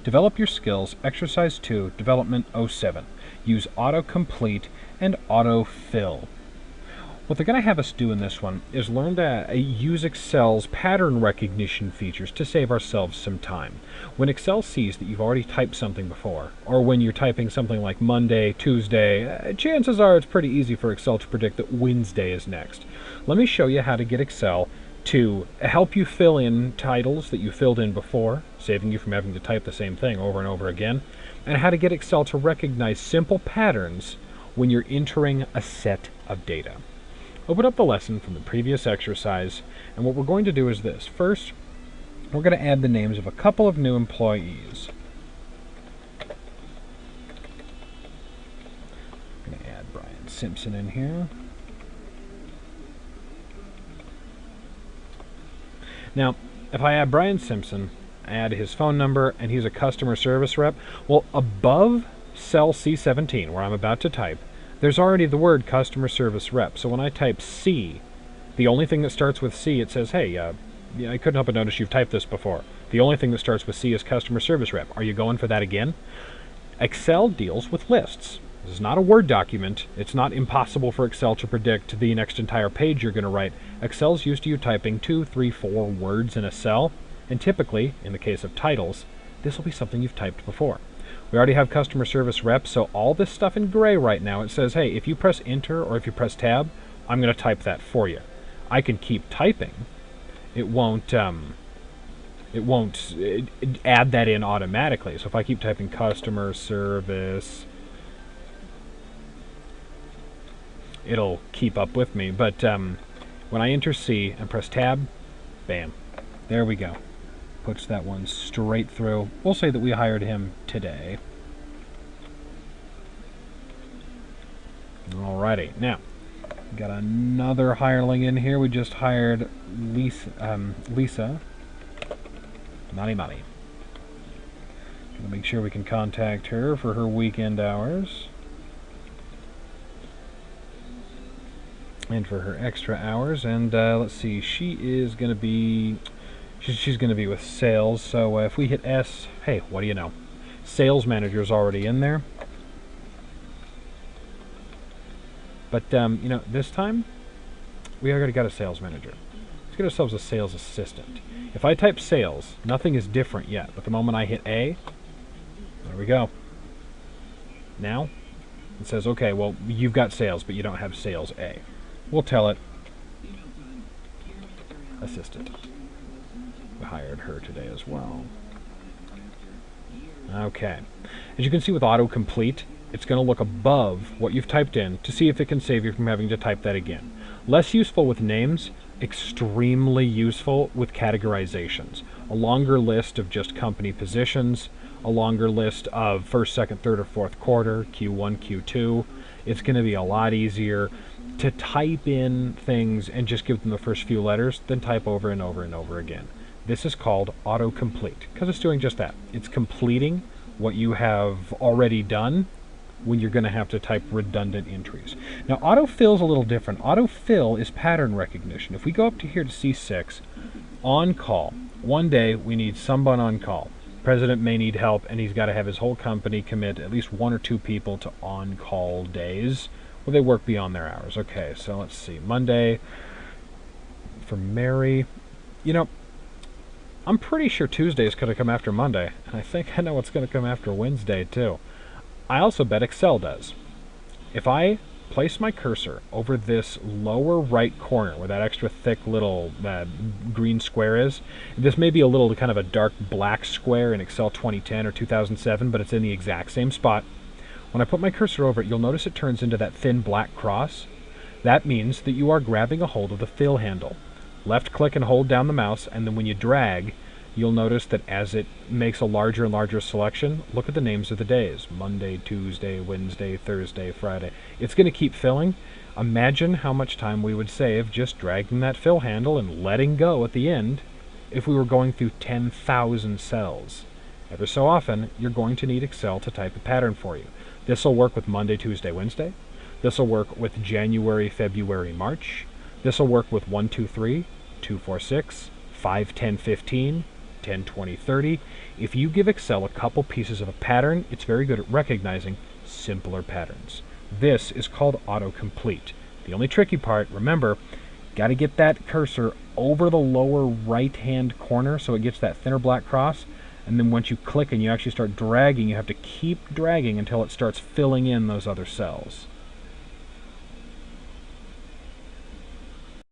Develop your skills, Exercise 2, Development 07. Use autocomplete and autofill. What they're going to have us do in this one is learn to use Excel's pattern recognition features to save ourselves some time. When Excel sees that you've already typed something before, or when you're typing something like Monday, Tuesday, chances are it's pretty easy for Excel to predict that Wednesday is next. Let me show you how to get Excel to help you fill in titles that you filled in before, saving you from having to type the same thing over and over again, and how to get Excel to recognize simple patterns when you're entering a set of data. Open up the lesson from the previous exercise, and what we're going to do is this. First, we're going to add the names of a couple of new employees. I'm going to add Brian Simpson in here. Now, if I add Brian Simpson, I add his phone number, and he's a customer service rep, well, above cell C17, where I'm about to type, there's already the word customer service rep. So when I type C, the only thing that starts with C, it says, hey, I couldn't help but notice you've typed this before. The only thing that starts with C is customer service rep. Are you going for that again? Excel deals with lists. This is not a Word document. It's not impossible for Excel to predict the next entire page you're going to write. Excel's used to you typing 2, 3, 4 words in a cell, and typically, in the case of titles, this will be something you've typed before. We already have customer service rep, so all this stuff in gray right now, it says, hey, if you press enter or if you press tab, I'm going to type that for you. I can keep typing. It won't add that in automatically. So if I keep typing customer service, it'll keep up with me. But when I enter C and press tab, bam, there we go. Puts that one straight through. We'll say that we hired him today. Alrighty, now got another hireling in here. We just hired Lisa. Naughty. Gonna make sure we can contact her for her weekend hours and for her extra hours. And let's see, she is gonna be. She's going to be with sales, so if we hit S, hey, what do you know? Sales manager's already in there. But, you know, this time, we already got a sales manager. Let's get ourselves a sales assistant. If I type sales, nothing is different yet. But the moment I hit A, there we go. Now, it says, okay, well, you've got sales, but you don't have sales A. We'll tell it assistant. We hired her today as well. Okay. As you can see with autocomplete, it's going to look above what you've typed in to see if it can save you from having to type that again. Less useful with names, extremely useful with categorizations. A longer list of just company positions, a longer list of first, second, third, or fourth quarter, Q1, Q2. It's going to be a lot easier to type in things and just give them the first few letters than type over and over and over again. This is called autocomplete because it's doing just that. It's completing what you have already done when you're going to have to type redundant entries. Now, autofill is a little different. Autofill is pattern recognition. If we go up to here to C6, on call. One day we need someone on call. President may need help, and he's got to have his whole company commit at least 1 or 2 people to on-call days where they work beyond their hours. Okay, so let's see. Monday for Mary. You know, I'm pretty sure Tuesday is going to come after Monday, and I think I know what's going to come after Wednesday, too. I also bet Excel does. If I place my cursor over this lower right corner where that extra thick little green square is, this may be a little kind of a dark black square in Excel 2010 or 2007, but it's in the exact same spot. When I put my cursor over it, you'll notice it turns into that thin black cross. That means that you are grabbing a hold of the fill handle. Left click and hold down the mouse, and then when you drag, you'll notice that as it makes a larger and larger selection, look at the names of the days. Monday, Tuesday, Wednesday, Thursday, Friday. It's going to keep filling. Imagine how much time we would save just dragging that fill handle and letting go at the end if we were going through 10,000 cells. Ever so often, you're going to need Excel to type a pattern for you. This will work with Monday, Tuesday, Wednesday. This will work with January, February, March. This will work with 1, 2, 3, 2, 4, 6, 5, 10, 15, 10, 20, 30. If you give Excel a couple pieces of a pattern, it's very good at recognizing simpler patterns. This is called autocomplete. The only tricky part, remember, got to get that cursor over the lower right-hand corner so it gets that thinner black cross. And then once you click and you actually start dragging, you have to keep dragging until it starts filling in those other cells.